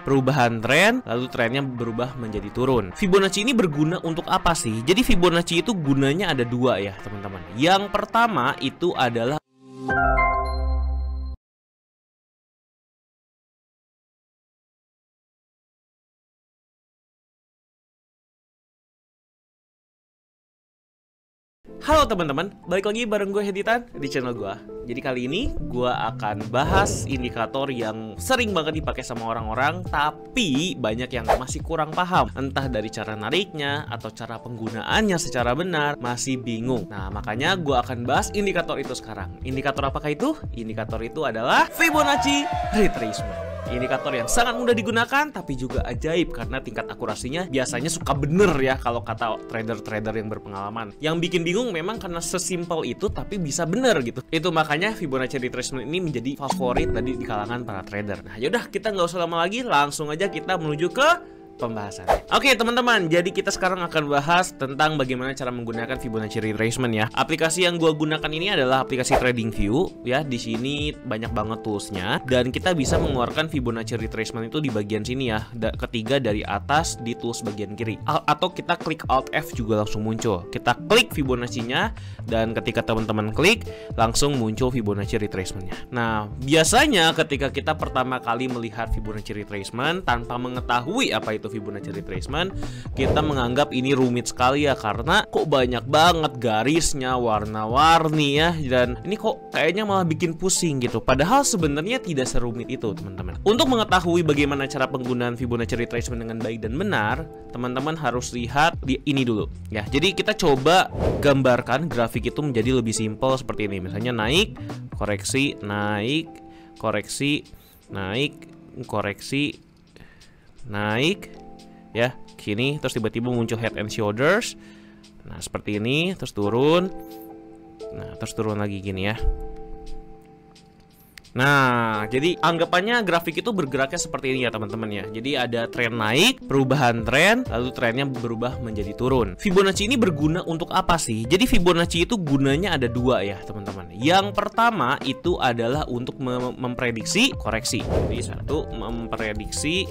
perubahan tren, lalu trennya berubah menjadi turun. Fibonacci ini berguna untuk apa sih? Jadi Fibonacci itu gunanya ada dua ya teman-teman. Yang pertama itu adalah halo teman-teman, balik lagi bareng gue Heditan di channel gue. Jadi kali ini gue akan bahas indikator yang sering banget dipakai sama orang-orang, tapi banyak yang masih kurang paham. Entah dari cara nariknya atau cara penggunaannya secara benar, masih bingung. Nah makanya gue akan bahas indikator itu sekarang. Indikator apakah itu? Indikator itu adalah Fibonacci retracement. Indikator yang sangat mudah digunakan tapi juga ajaib karena tingkat akurasinya biasanya suka bener ya kalau kata trader-trader yang berpengalaman. Yang bikin bingung memang karena sesimpel itu tapi bisa bener gitu. Itu makanya Fibonacci retracement ini menjadi favorit tadi di kalangan para trader. Nah yaudah kita nggak usah lama lagi, langsung aja kita menuju ke pembahasan. Oke teman-teman, jadi kita sekarang akan bahas tentang bagaimana cara menggunakan Fibonacci retracement ya. Aplikasi yang gue gunakan ini adalah aplikasi TradingView ya. Di sini banyak banget toolsnya dan kita bisa mengeluarkan Fibonacci retracement itu di bagian sini ya. Ketiga dari atas di tools bagian kiri. Atau kita klik Alt F juga langsung muncul. Kita klik Fibonacci-nya dan ketika teman-teman klik langsung muncul Fibonacci retracement-nya. Nah biasanya ketika kita pertama kali melihat Fibonacci retracement tanpa mengetahui apa itu Fibonacci retracement, kita menganggap ini rumit sekali ya karena kok banyak banget garisnya, warna-warni ya, dan ini kok kayaknya malah bikin pusing gitu. Padahal sebenarnya tidak serumit itu teman-teman. Untuk mengetahui bagaimana cara penggunaan Fibonacci retracement dengan baik dan benar, teman-teman harus lihat di ini dulu ya. Jadi kita coba gambarkan grafik itu menjadi lebih simpel seperti ini. Misalnya naik, koreksi, naik, koreksi, naik, koreksi, naik ya sini, terus tiba-tiba muncul head and shoulders. Nah seperti ini, terus turun. Nah terus turun lagi gini ya. Nah jadi anggapannya grafik itu bergeraknya seperti ini ya teman-teman ya. Jadi ada tren naik, perubahan tren, lalu trennya berubah menjadi turun. Fibonacci ini berguna untuk apa sih? Jadi Fibonacci itu gunanya ada dua ya teman-teman. Yang pertama itu adalah untuk memprediksi koreksi. Jadi satu, memprediksi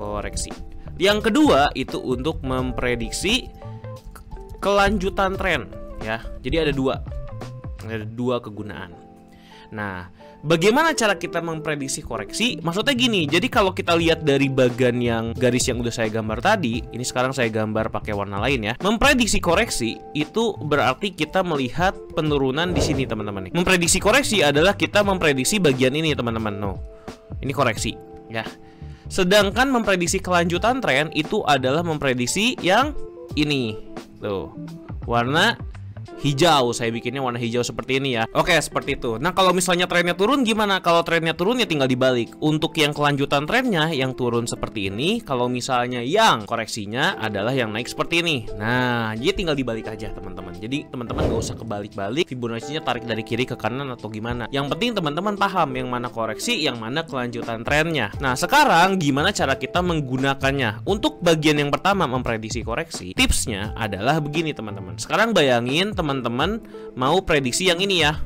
koreksi. Yang kedua itu untuk memprediksi kelanjutan tren ya. Jadi ada dua kegunaan. Nah, bagaimana cara kita memprediksi koreksi? Maksudnya gini, jadi kalau kita lihat dari bagian yang garis yang udah saya gambar tadi, ini sekarang saya gambar pakai warna lain ya. Memprediksi koreksi itu berarti kita melihat penurunan di sini teman-teman. Memprediksi koreksi adalah kita memprediksi bagian ini teman-teman. No, ini koreksi ya. Sedangkan memprediksi kelanjutan tren itu adalah memprediksi yang ini. Tuh, warna hijau. Saya bikinnya warna hijau seperti ini ya. Oke, seperti itu. Nah, kalau misalnya trennya turun gimana? Kalau trennya turun ya tinggal dibalik. Untuk yang kelanjutan trennya yang turun seperti ini. Kalau misalnya yang koreksinya adalah yang naik seperti ini. Nah, jadi tinggal dibalik aja teman-teman. Jadi teman-teman gak usah kebalik-balik Fibonacci-nya tarik dari kiri ke kanan atau gimana. Yang penting teman-teman paham yang mana koreksi, yang mana kelanjutan trennya. Nah, sekarang gimana cara kita menggunakannya? Untuk bagian yang pertama memprediksi koreksi, tipsnya adalah begini teman-teman. Sekarang bayangin teman-teman mau prediksi yang ini ya.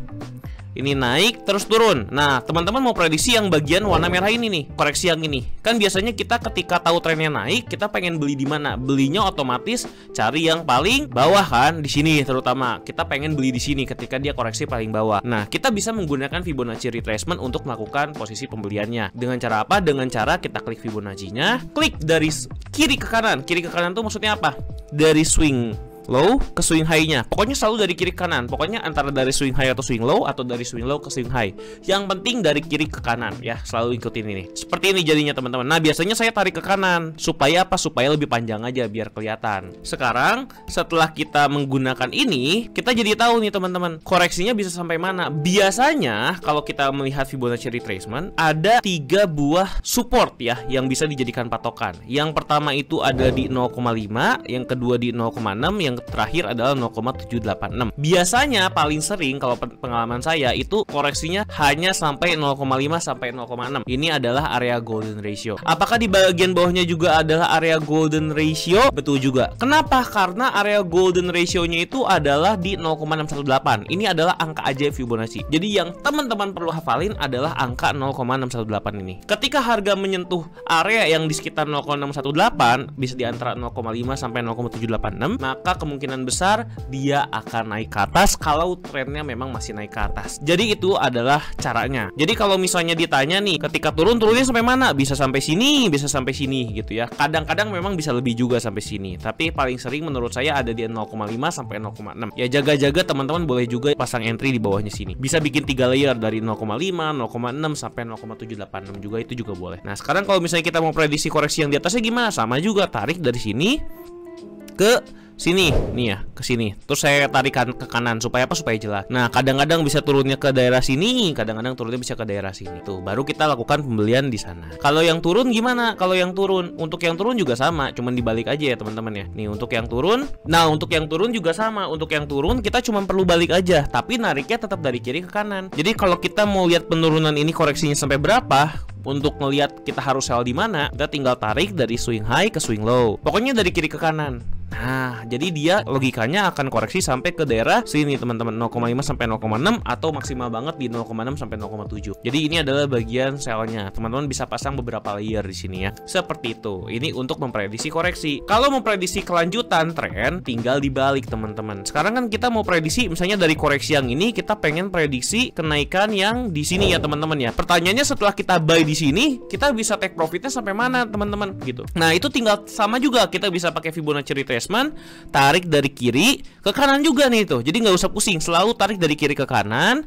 Ini naik terus turun. Nah teman-teman mau prediksi yang bagian warna merah ini nih, koreksi yang ini. Kan biasanya kita ketika tahu trennya naik, kita pengen beli di mana? Belinya otomatis cari yang paling bawah kan, di sini terutama. Kita pengen beli di sini ketika dia koreksi paling bawah. Nah kita bisa menggunakan Fibonacci retracement untuk melakukan posisi pembeliannya. Dengan cara apa? Dengan cara kita klik Fibonacci-nya, klik dari kiri ke kanan. Kiri ke kanan tuh maksudnya apa? Dari swing low ke swing high-nya. Pokoknya selalu dari kiri ke kanan. Pokoknya antara dari swing high atau swing low, atau dari swing low ke swing high. Yang penting dari kiri ke kanan ya. Selalu ikutin ini. Seperti ini jadinya teman-teman. Nah biasanya saya tarik ke kanan. Supaya apa? Supaya lebih panjang aja biar kelihatan. Sekarang setelah kita menggunakan ini, kita jadi tahu nih teman-teman, koreksinya bisa sampai mana. Biasanya kalau kita melihat Fibonacci retracement, ada 3 buah support ya yang bisa dijadikan patokan. Yang pertama itu ada di 0,5, yang kedua di 0,6, yang yang terakhir adalah 0,786. Biasanya paling sering kalau pengalaman saya itu koreksinya hanya sampai 0,5 sampai 0,6. Ini adalah area golden ratio. Apakah di bagian bawahnya juga adalah area golden ratio? Betul juga. Kenapa? Karena area golden ratio-nya itu adalah di 0,618. Ini adalah angka ajaib Fibonacci. Jadi yang teman-teman perlu hafalin adalah angka 0,618 ini. Ketika harga menyentuh area yang di sekitar 0,618, bisa di antara 0,5 sampai 0,786, maka kemungkinan besar dia akan naik ke atas kalau trennya memang masih naik ke atas. Jadi itu adalah caranya. Jadi kalau misalnya ditanya nih, ketika turunnya sampai mana? Bisa sampai sini, bisa sampai sini gitu ya. Kadang-kadang memang bisa lebih juga sampai sini. Tapi paling sering menurut saya ada di 0,5 sampai 0,6. Ya jaga-jaga teman-teman boleh juga pasang entry di bawahnya sini. Bisa bikin 3 layer dari 0,5, 0,6 sampai 0,786 juga, itu juga boleh. Nah, sekarang kalau misalnya kita mau prediksi koreksi yang di atasnya gimana? Sama juga, tarik dari sini ke sini nih ya, ke sini. Terus saya tarikan ke kanan supaya apa? Supaya jelas. Nah, kadang-kadang bisa turunnya ke daerah sini, kadang-kadang turunnya bisa ke daerah sini. Tuh, baru kita lakukan pembelian di sana. Kalau yang turun gimana? Kalau yang turun, untuk yang turun juga sama, cuman dibalik aja ya, teman-teman ya. Nih, untuk yang turun. Nah, untuk yang turun juga sama. Untuk yang turun kita cuma perlu balik aja, tapi nariknya tetap dari kiri ke kanan. Jadi kalau kita mau lihat penurunan ini koreksinya sampai berapa, untuk ngelihat kita harus sell di mana, kita tinggal tarik dari swing high ke swing low. Pokoknya dari kiri ke kanan. Nah, jadi dia logikanya akan koreksi sampai ke daerah sini teman-teman, 0,5 sampai 0,6 atau maksimal banget di 0,6 sampai 0,7. Jadi ini adalah bagian sell-nya. Teman-teman bisa pasang beberapa layer di sini ya. Seperti itu. Ini untuk memprediksi koreksi. Kalau memprediksi kelanjutan tren, tinggal dibalik teman-teman. Sekarang kan kita mau prediksi misalnya dari koreksi yang ini kita pengen prediksi kenaikan yang di sini ya teman-teman ya. Pertanyaannya setelah kita buy di sini, kita bisa take profitnya sampai mana teman-teman gitu. Nah, itu tinggal sama juga kita bisa pakai Fibonacci retracement, tarik dari kiri ke kanan juga nih tuh. Jadi nggak usah pusing, selalu tarik dari kiri ke kanan.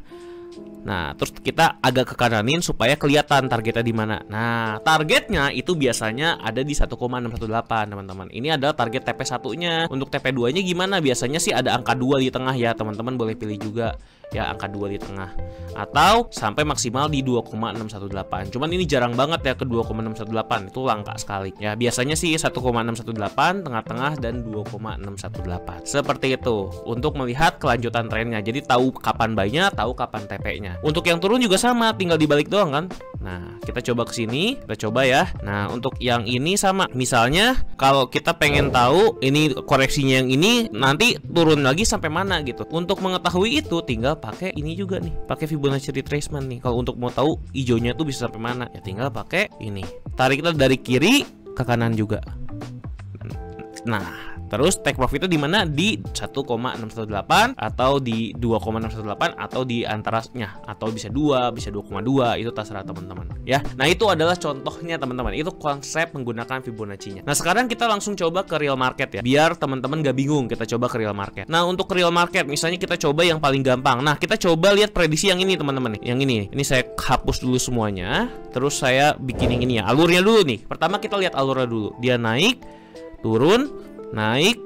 Nah, terus kita agak ke kananin supaya kelihatan targetnya di mana. Nah, targetnya itu biasanya ada di 1,618 teman-teman. Ini adalah target TP1-nya. Untuk TP2-nya gimana? Biasanya sih ada angka 2 di tengah ya, teman-teman boleh pilih juga ya angka 2 di tengah. Atau sampai maksimal di 2,618. Cuman ini jarang banget ya ke 2,618. Itu langka sekali. Ya, biasanya sih 1,618, tengah-tengah dan 2,618. Seperti itu untuk melihat kelanjutan trennya. Jadi tahu kapan buy-nya, tahu kapan TP-nya. Untuk yang turun juga sama, tinggal dibalik doang kan. Nah, kita coba ke sini, kita coba ya. Nah, untuk yang ini sama. Misalnya kalau kita pengen tahu ini koreksinya yang ini nanti turun lagi sampai mana gitu. Untuk mengetahui itu tinggal pakai ini juga nih, pakai Fibonacci retracement nih. Kalau untuk mau tahu hijaunya tuh bisa sampai mana, ya tinggal pakai ini. Tarik kita dari kiri ke kanan juga. Nah, terus take profitnya di mana? Di 1,618 atau di 2,618 atau di antaranya, atau bisa 2, bisa 2,2, itu terserah teman-teman ya. Nah, itu adalah contohnya teman-teman. Itu konsep menggunakan Fibonacci-nya. Nah, sekarang kita langsung coba ke real market ya. Biar teman-teman gak bingung, kita coba ke real market. Nah, untuk real market misalnya kita coba yang paling gampang. Nah, kita coba lihat prediksi yang ini teman-teman nih. Yang ini. Ini saya hapus dulu semuanya. Terus saya bikin yang ini ya. Alurnya dulu nih. Pertama kita lihat alurnya dulu. Dia naik, turun, naik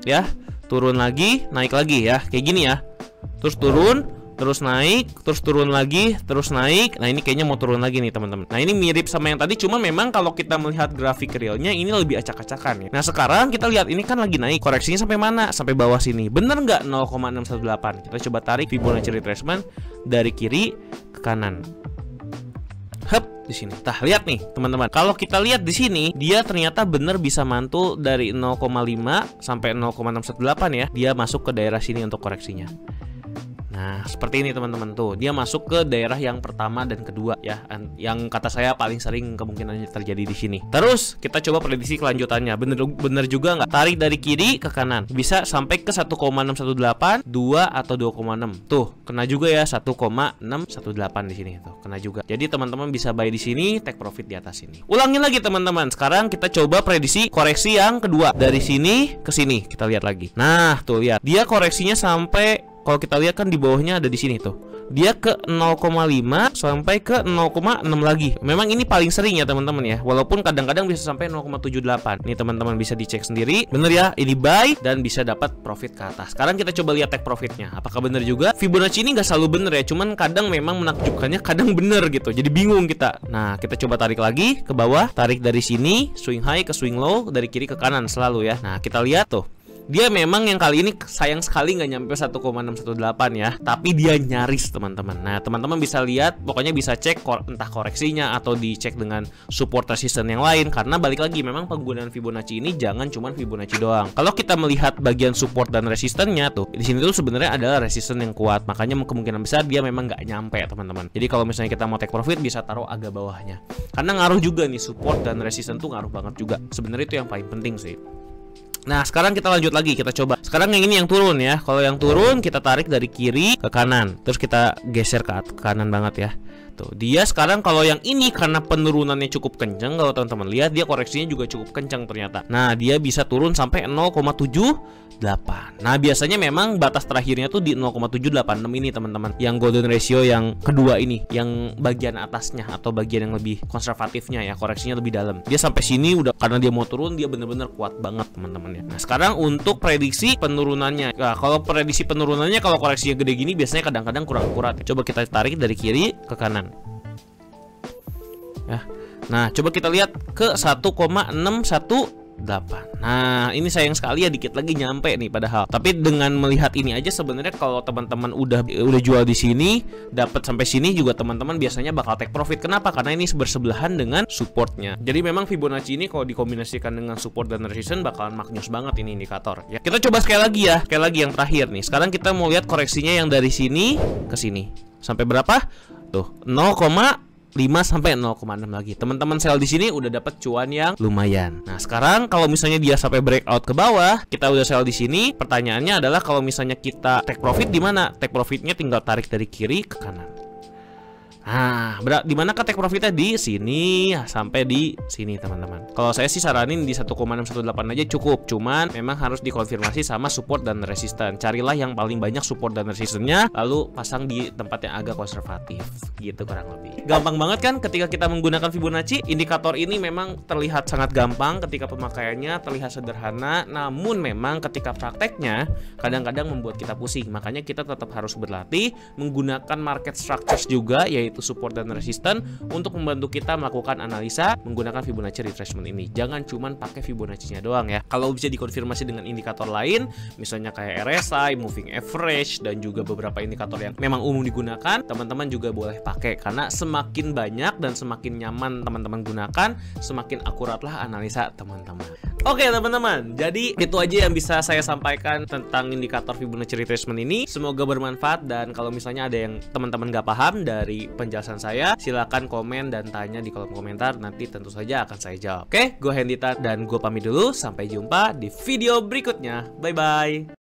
ya, turun lagi, naik lagi ya, kayak gini ya. Terus turun, terus naik, terus turun lagi, terus naik. Nah, ini kayaknya mau turun lagi nih teman-teman. Nah, ini mirip sama yang tadi, cuma memang kalau kita melihat grafik realnya ini lebih acak-acakan ya. Nah, sekarang kita lihat ini kan lagi naik, koreksinya sampai mana? Sampai bawah sini. Bener nggak 0,618? Kita coba tarik Fibonacci retracement dari kiri ke kanan. Hup, di sini. Tah, lihat nih, teman-teman. Kalau kita lihat di sini, dia ternyata bener bisa mantul dari 0,5 sampai 0,618 ya. Dia masuk ke daerah sini untuk koreksinya. Nah, seperti ini teman-teman tuh. Dia masuk ke daerah yang pertama dan kedua ya. Yang kata saya paling sering kemungkinannya terjadi di sini. Terus kita coba prediksi kelanjutannya. Bener juga nggak? Tarik dari kiri ke kanan. Bisa sampai ke 1,618, 2 atau 2,6. Tuh, kena juga ya 1,618 di sini tuh. Kena juga. Jadi teman-teman bisa buy di sini, take profit di atas sini. Ulangin lagi teman-teman. Sekarang kita coba prediksi koreksi yang kedua. Dari sini ke sini. Kita lihat lagi. Nah, tuh lihat. Dia koreksinya sampai, kalau kita lihat kan di bawahnya ada di sini tuh. Dia ke 0,5 sampai ke 0,6 lagi. Memang ini paling sering ya teman-teman ya. Walaupun kadang-kadang bisa sampai 0,78. Nih teman-teman bisa dicek sendiri. Bener ya, ini buy dan bisa dapat profit ke atas. Sekarang kita coba lihat take profitnya. Apakah bener juga? Fibonacci ini nggak selalu bener ya. Cuman kadang memang menakjubkannya, kadang bener gitu. Jadi bingung kita. Nah, kita coba tarik lagi ke bawah. Tarik dari sini, swing high ke swing low, dari kiri ke kanan selalu ya. Nah, kita lihat tuh. Dia memang yang kali ini sayang sekali nggak nyampe 1,618 ya, tapi dia nyaris teman-teman. Nah teman-teman bisa lihat, pokoknya bisa cek entah koreksinya atau dicek dengan support resistance yang lain, karena balik lagi memang penggunaan Fibonacci ini jangan cuma Fibonacci doang. Kalau kita melihat bagian support dan resistennya tuh, di sini tuh sebenarnya adalah resistance yang kuat, makanya kemungkinan besar dia memang nggak nyampe teman-teman. Jadi kalau misalnya kita mau take profit bisa taruh agak bawahnya, karena ngaruh juga nih support dan resistance tuh ngaruh banget juga. Sebenarnya itu yang paling penting sih. Nah sekarang kita lanjut lagi, kita coba. Sekarang yang ini yang turun ya. Kalau yang turun kita tarik dari kiri ke kanan, terus kita geser ke kanan banget ya. Tuh, dia sekarang kalau yang ini karena penurunannya cukup kencang, kalau teman-teman lihat dia koreksinya juga cukup kencang ternyata. Nah, dia bisa turun sampai 0,78. Nah, biasanya memang batas terakhirnya tuh di 0,786 ini, teman-teman. Yang golden ratio yang kedua ini, yang bagian atasnya atau bagian yang lebih konservatifnya ya, koreksinya lebih dalam. Dia sampai sini udah, karena dia mau turun, dia bener-bener kuat banget, teman-teman ya. Nah, sekarang untuk prediksi penurunannya. Nah, kalau prediksi penurunannya kalau koreksinya gede gini biasanya kadang-kadang kurang akurat. Coba kita tarik dari kiri ke kanan. Ya. Nah, coba kita lihat ke 1,618. Nah, ini sayang sekali ya, dikit lagi nyampe nih padahal. Tapi dengan melihat ini aja sebenarnya kalau teman-teman udah jual di sini, dapat sampai sini juga teman-teman biasanya bakal take profit. Kenapa? Karena ini bersebelahan dengan supportnya. Jadi memang Fibonacci ini kalau dikombinasikan dengan support dan resistance bakalan maknyus banget ini indikator ya. Kita coba sekali lagi ya, sekali lagi yang terakhir nih. Sekarang kita mau lihat koreksinya yang dari sini ke sini. Sampai berapa? Tuh, 0,5 sampai 0,6 lagi. Teman-teman sell di sini udah dapat cuan yang lumayan. Nah, sekarang kalau misalnya dia sampai breakout ke bawah, kita udah sell di sini. Pertanyaannya adalah kalau misalnya kita take profit di mana? Take profitnya tinggal tarik dari kiri ke kanan. Nah, di mana take profitnya? Di sini sampai di sini, teman-teman. Kalau saya sih saranin di 1,618 aja cukup. Cuman memang harus dikonfirmasi sama support dan resistance. Carilah yang paling banyak support dan resistannya, lalu pasang di tempat yang agak konservatif. Gitu kurang lebih. Gampang banget kan ketika kita menggunakan Fibonacci? Indikator ini memang terlihat sangat gampang ketika pemakaiannya, terlihat sederhana. Namun memang ketika prakteknya kadang-kadang membuat kita pusing. Makanya kita tetap harus berlatih menggunakan market structures juga, yaitu support dan resistance untuk membantu kita melakukan analisa menggunakan Fibonacci retracement ini. Jangan cuman pakai Fibonacci-nya doang ya. Kalau bisa dikonfirmasi dengan indikator lain, misalnya kayak RSI, moving average, dan juga beberapa indikator yang memang umum digunakan, teman-teman juga boleh pakai, karena semakin banyak dan semakin nyaman teman-teman gunakan, semakin akuratlah analisa teman-teman. Oke teman-teman, jadi itu aja yang bisa saya sampaikan tentang indikator Fibonacci retracement ini. Semoga bermanfaat, dan kalau misalnya ada yang teman-teman gak paham dari penjelasan saya, silahkan komen dan tanya di kolom komentar. Nanti tentu saja akan saya jawab. Oke, gue Hendita dan gue pamit dulu. Sampai jumpa di video berikutnya. Bye-bye.